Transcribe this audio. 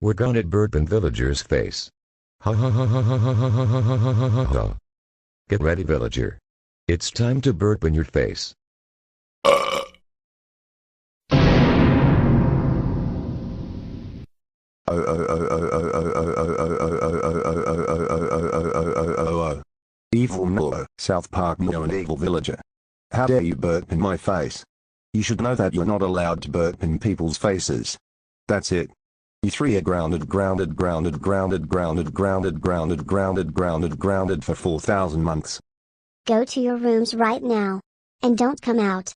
We're gonna burp in villager's face. Ha ha ha ha ha ha ha ha ha ha ha ha ha. Get ready, villager. It's time to burp in your face. Evil Muno, South Park Muno and Evil Villager. How dare you burp in my face? You should know that you're not allowed to burp in people's faces. That's it. You three are grounded for 4,000 months. Go to your rooms right now. And don't come out.